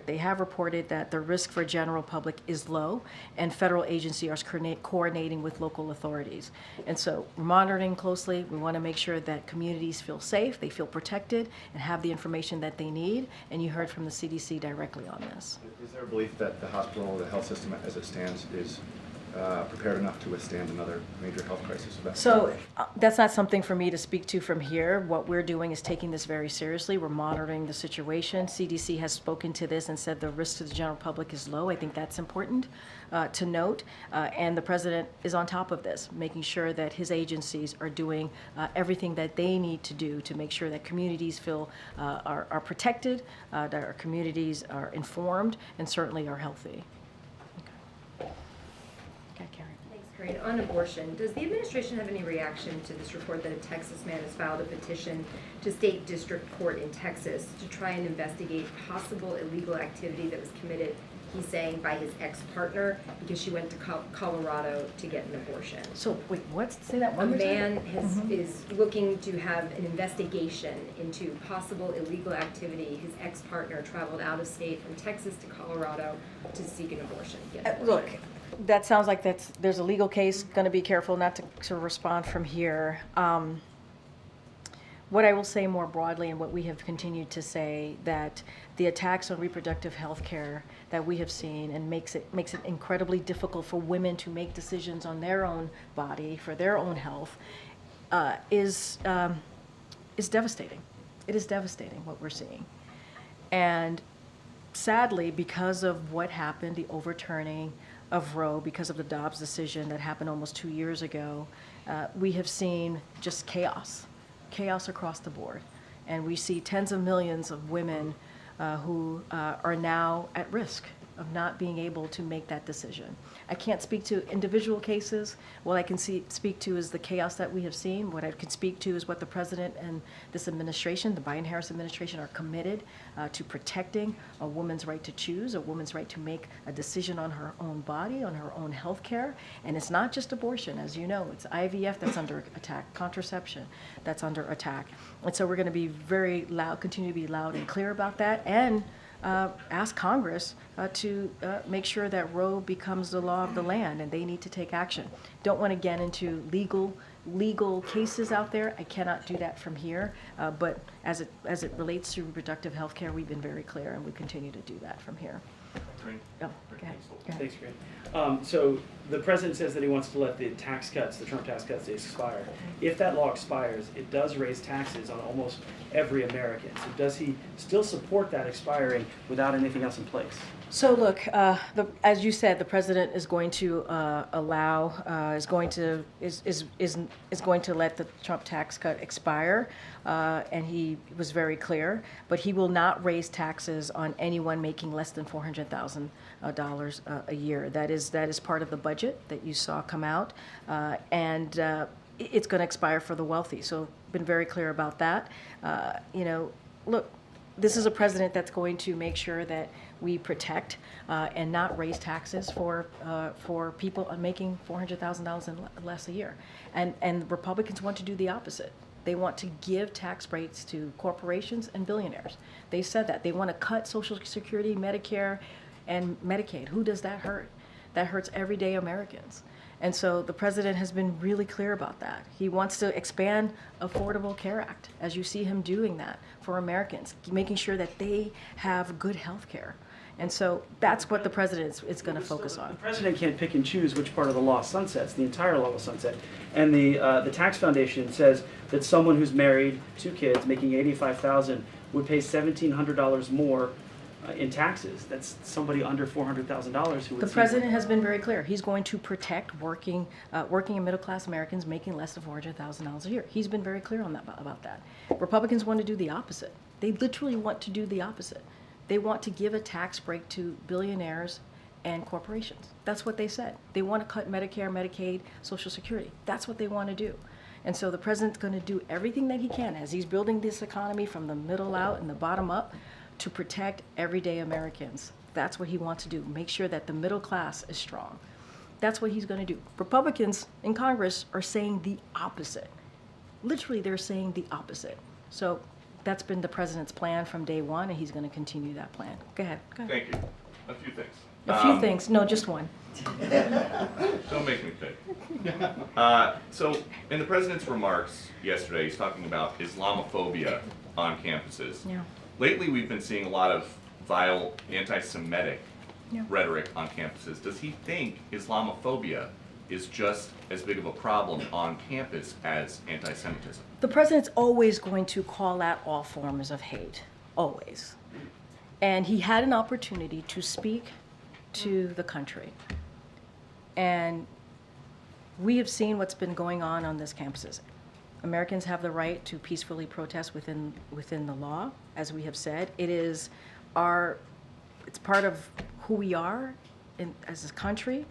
[SPEAKER 1] they have reported that the risk for general public is low, and federal agencies are coordinating with local authorities. And so we're monitoring closely. We want to make sure that communities feel safe, they feel protected, and have the information that they need. And you heard from the CDC directly on this.
[SPEAKER 13] Is there a belief that the hospital, the health system as it stands, is prepared enough to withstand another major health crisis of that?
[SPEAKER 1] So that's not something for me to speak to from here. What we're doing is taking this very seriously. We're monitoring the situation. CDC has spoken to this and said the risk to the general public is low. I think that's important to note. And the president is on top of this, making sure that his agencies are doing everything that they need to do to make sure that communities are protected, that our communities are informed, and certainly are healthy. Okay, Karine.
[SPEAKER 14] Thanks, Karine. On abortion, does the administration have any reaction to this report that a Texas man has filed a petition to state district court in Texas to try and investigate possible illegal activity that was committed, he's saying, by his ex-partner because she went to Colorado to get an abortion?
[SPEAKER 1] So wait, what? Say that one
[SPEAKER 14] A
[SPEAKER 1] more
[SPEAKER 14] man
[SPEAKER 1] time.
[SPEAKER 14] is looking to have an investigation into possible illegal activity. His ex-partner traveled out of state from Texas to Colorado to seek an abortion. Get an
[SPEAKER 1] Look,
[SPEAKER 14] abortion.
[SPEAKER 1] that sounds like there's a legal case. Going to be careful not to respond from here. What I will say more broadly, and what we have continued to say, that the attacks on reproductive health care that we have seen and makes it incredibly difficult for women to make decisions on their own body, for their own health, is devastating. It is devastating what we're seeing. And sadly, because of what happened, the overturning of Roe, because of the Dobbs decision that happened almost 2 years ago, we have seen just chaos across the board. And we see tens of millions of women who are now at risk of not being able to make that decision. I can't speak to individual cases. What I can speak to is the chaos that we have seen. What I can speak to is what the president and this administration, the Biden-Harris administration, are committed to protecting a woman's right to choose, a woman's right to make a decision on her own body, on her own health care. And it's not just abortion, as you know. It's IVF that's under attack, contraception that's under attack. And so we're going to be very loud, continue to be loud and clear about that, and ask Congress to make sure that Roe becomes the law of the land, and they need to take action. Don't want to get into legal cases out there. I cannot do that from here. But as it relates to reproductive health care, we've been very clear, and we continue to do that from here.
[SPEAKER 15] Karine?
[SPEAKER 1] Oh, go ahead.
[SPEAKER 15] Thanks, Karine. So the president says that he wants to let the tax cuts, the Trump tax cuts, expire. If that law expires, it does raise taxes on almost every American. So does he still support that expiring without anything else in place?
[SPEAKER 1] So look, as you said, the president is going to is going to let the Trump tax cut expire, and he was very clear. But he will not raise taxes on anyone making less than $400,000 a year. That is part of the budget that you saw come out, and it's going to expire for the wealthy. So been very clear about that. Look. This is a president that's going to make sure that we protect and not raise taxes for people making $400,000 and less a year. And Republicans want to do the opposite. They want to give tax breaks to corporations and billionaires. They said that. They want to cut Social Security, Medicare, and Medicaid. Who does that hurt? That hurts everyday Americans. And so the president has been really clear about that. He wants to expand Affordable Care Act, as you see him doing that for Americans, making sure that they have good health care. And so that's what the president is going to focus on.
[SPEAKER 15] The president can't pick and choose which part of the law sunsets. The entire law will sunset. And the tax foundation says that someone who's married, 2 kids, making $85,000 would pay $1,700 more in taxes. That's somebody under $400,000 who would.
[SPEAKER 1] The president has been very clear. He's going to protect working and middle-class Americans making less than $400,000 a year. He's been very clear on that about that. Republicans want to do the opposite. They literally want to do the opposite. They want to give a tax break to billionaires and corporations. That's what they said. They want to cut Medicare, Medicaid, Social Security. That's what they want to do. And so the president's going to do everything that he can as he's building this economy from the middle out and the bottom up to protect everyday Americans. That's what he wants to do. Make sure that the middle class is strong. That's what he's going to do. Republicans in Congress are saying the opposite. Literally, they're saying the opposite. So that's been the president's plan from day one, and he's going to continue that plan. Go ahead.
[SPEAKER 16] Thank you. A few things.
[SPEAKER 1] A few things. No, just one.
[SPEAKER 16] Don't make me think. So, in the president's remarks yesterday, he's talking about Islamophobia on campuses.
[SPEAKER 1] Yeah.
[SPEAKER 16] Lately, we've been seeing a lot of vile anti-Semitic
[SPEAKER 1] Yeah.
[SPEAKER 16] rhetoric on campuses. Does he think Islamophobia is just as big of a problem on campus as anti-Semitism?
[SPEAKER 1] The president's always going to call out all forms of hate, always. And he had an opportunity to speak to the country. And we have seen what's been going on these campuses. Americans have the right to peacefully protest within the law, as we have said. It's part of who we are as a country,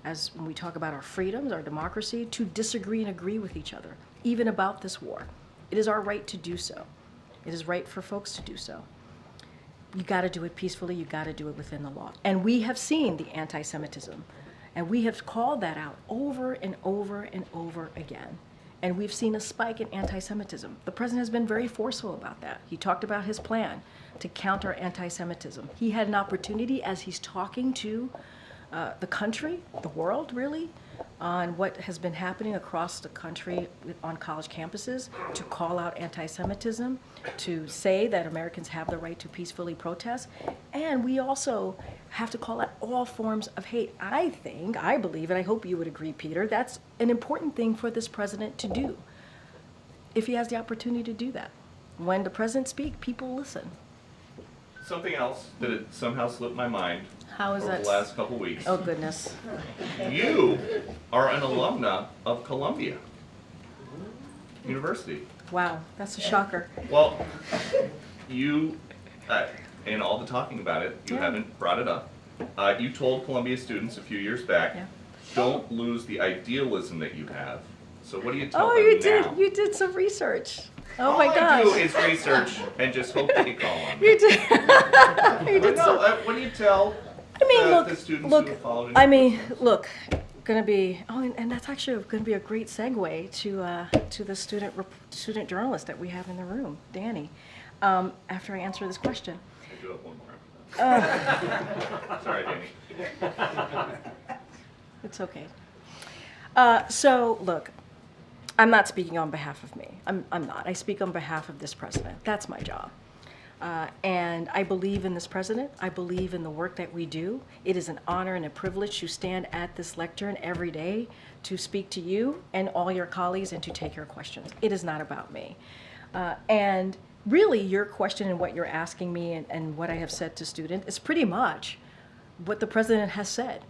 [SPEAKER 1] as when we talk about our freedoms, our democracy, to disagree and agree with each other, even about this war. It is our right to do so. It is right for folks to do so. You got to do it peacefully. You got to do it within the law. And we have seen the anti-Semitism, and we have called that out over and over and over again. And we've seen a spike in anti-Semitism. The president has been very forceful about that. He talked about his plan to counter anti-Semitism. He had an opportunity as he's talking to the country, the world really, on what has been happening across the country on college campuses, to call out anti-Semitism, to say that Americans have the right to peacefully protest. And we also have to call out all forms of hate. I believe, and I hope you would agree, Peter, that's an important thing for this president to do, if he has the opportunity to do that. When the president speaks, people listen.
[SPEAKER 16] Something else that had somehow slipped my mind
[SPEAKER 1] How is
[SPEAKER 16] over
[SPEAKER 1] that?
[SPEAKER 16] the last couple weeks.
[SPEAKER 1] Oh, goodness.
[SPEAKER 16] You are an alumna of Columbia University.
[SPEAKER 1] Wow, that's a shocker.
[SPEAKER 16] Well, you, in all the talking about it, you haven't brought it up. You told Columbia students a few years back, don't lose the idealism that you have. So what do you tell them now?
[SPEAKER 1] You did some research. Oh
[SPEAKER 16] All
[SPEAKER 1] my gosh.
[SPEAKER 16] I do is research and just hope that you call on me.
[SPEAKER 1] You did. You did some.
[SPEAKER 16] What do you tell the students who have followed
[SPEAKER 1] look, gonna be, and that's actually gonna be a great segue to the student journalist that we have in the room, Danny, after I answer this question.
[SPEAKER 16] I do have one more after that. Sorry, Danny.
[SPEAKER 1] It's okay. So look, I'm not speaking on behalf of me. I'm not. I speak on behalf of this president. That's my job. And I believe in this president. I believe in the work that we do. It is an honor and a privilege to stand at this lectern every day to speak to you and all your colleagues and to take your questions. It is not about me. And really, your question and what you're asking me and what I have said to students is pretty much what the president has said.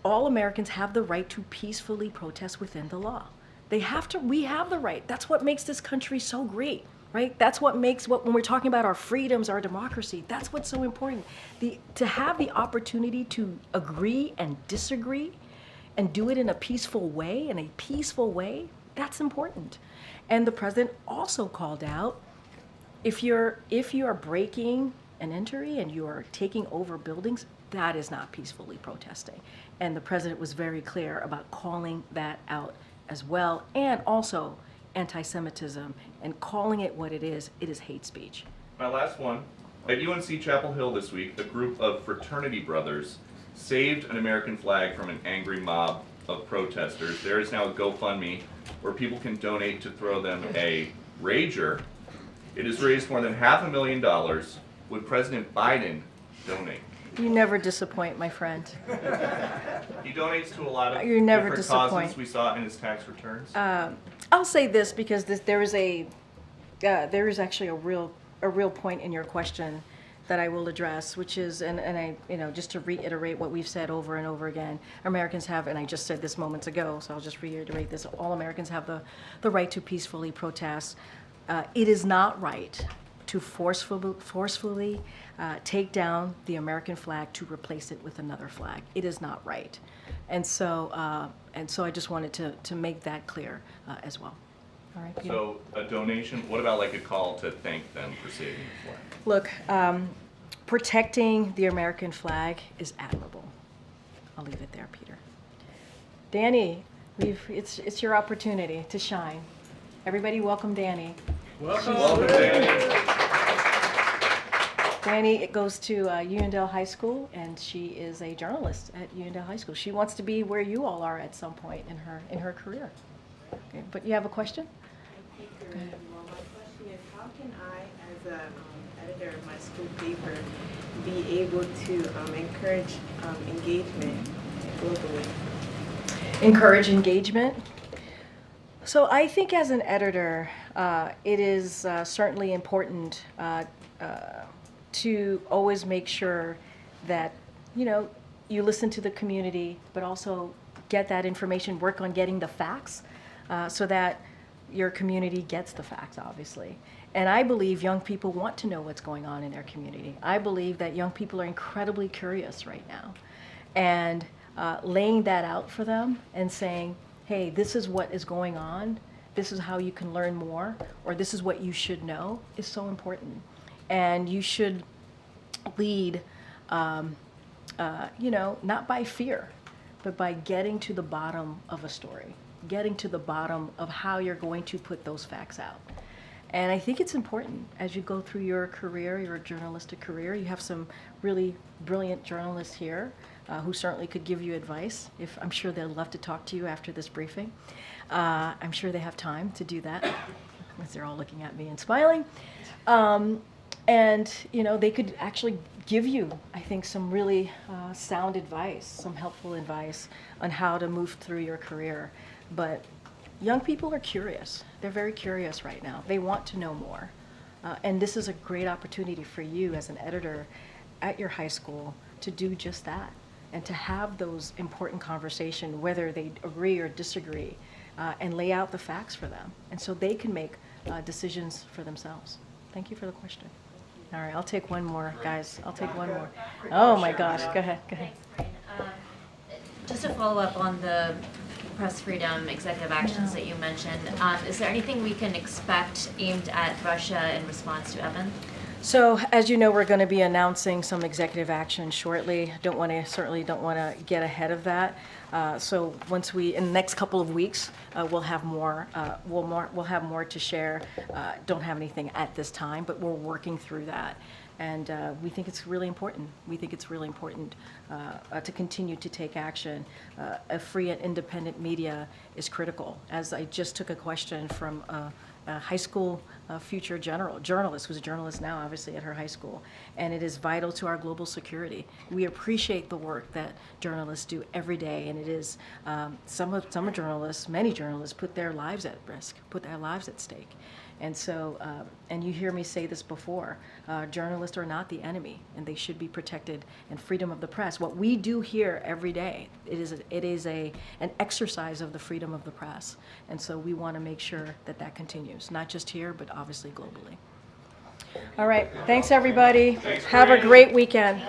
[SPEAKER 1] All Americans have the right to peacefully protest within the law. We have the right. That's what makes this country so great, right? That's what makes, when we're talking about our freedoms, our democracy, that's what's so important. To have the opportunity to agree and disagree and do it in a peaceful way, that's important. And the president also called out, if you are breaking an entry and you are taking over buildings, that is not peacefully protesting. And the president was very clear about calling that out as well, and also anti-Semitism, and calling it what it is hate speech.
[SPEAKER 16] My last one. At UNC Chapel Hill this week, a group of fraternity brothers saved an American flag from an angry mob of protesters. There is now a GoFundMe where people can donate to throw them a Rager. It has raised more than $500,000. Would President Biden donate?
[SPEAKER 1] You never disappoint, my friend.
[SPEAKER 16] He donates to a lot of
[SPEAKER 1] You never
[SPEAKER 16] different
[SPEAKER 1] disappoint.
[SPEAKER 16] causes we saw in his tax returns.
[SPEAKER 1] I'll say this because there is actually a real point in your question that I will address, which is, and I, just to reiterate what we've said over and over again, Americans have, and I just said this moments ago, so I'll just reiterate this, all Americans have the right to peacefully protest. It is not right to forcefully take down the American flag to replace it with another flag. It is not right. And so I just wanted to make that clear as well. All right, Peter?
[SPEAKER 16] So a donation, what about like a call to thank them for saving the flag?
[SPEAKER 1] Look, protecting the American flag is admirable. I'll leave it there, Peter. Danny, it's your opportunity to shine. Everybody welcome Danny.
[SPEAKER 16] Welcome, Danny.
[SPEAKER 1] Danny goes to Uniondale High School, and she is a journalist at Uniondale High School. She wants to be where you all are at some point in her career. Okay, but you have a question?
[SPEAKER 17] Well, my question is, how can I, as an editor of my school paper, be able to encourage engagement globally?
[SPEAKER 1] Encourage engagement. So I think as an editor, it is certainly important to always make sure that, you listen to the community, but also get that information, work on getting the facts so that your community gets the facts, obviously. And I believe young people want to know what's going on in their community. I believe that young people are incredibly curious right now. And laying that out for them and saying, hey, this is what is going on, this is how you can learn more, or this is what you should know, is so important. And you should lead, not by fear, but by getting to the bottom of a story, getting to the bottom of how you're going to put those facts out. And I think it's important as you go through your career, your journalistic career. You have some really brilliant journalists here who certainly could give you advice. I'm sure they'd love to talk to you after this briefing. I'm sure they have time to do that, as they're all looking at me and smiling. And they could actually give you, I think, some really sound advice, some helpful advice on how to move through your career. But young people are curious. They're very curious right now. They want to know more. And this is a great opportunity for you as an editor at your high school to do just that and to have those important conversations, whether they agree or disagree, and lay out the facts for them. And so they can make decisions for themselves. Thank you for the question. All right, I'll take one more, guys. I'll take one more. Oh my gosh, go ahead.
[SPEAKER 18] Just to follow up on the press freedom executive actions that you mentioned, is there anything we can expect aimed at Russia in response to Evan?
[SPEAKER 1] So, as you know, we're going to be announcing some executive action shortly. Certainly don't want to get ahead of that. So once in the next couple of weeks, we'll have more. We'll have more to share. Don't have anything at this time, but we're working through that. And we think it's really important. We think it's really important to continue to take action. A free and independent media is critical. As I just took a question from a high school future journalist, who's a journalist now, obviously, at her high school. And it is vital to our global security. We appreciate the work that journalists do every day, and it is, some journalists, many journalists, put their lives at risk, put their lives at stake. And so, and you hear me say this before, journalists are not the enemy, and they should be protected, and freedom of the press. What we do here every day, it is an exercise of the freedom of the press. And so we want to make sure that that continues, not just here, but obviously globally. All right, thanks everybody. Have a great weekend.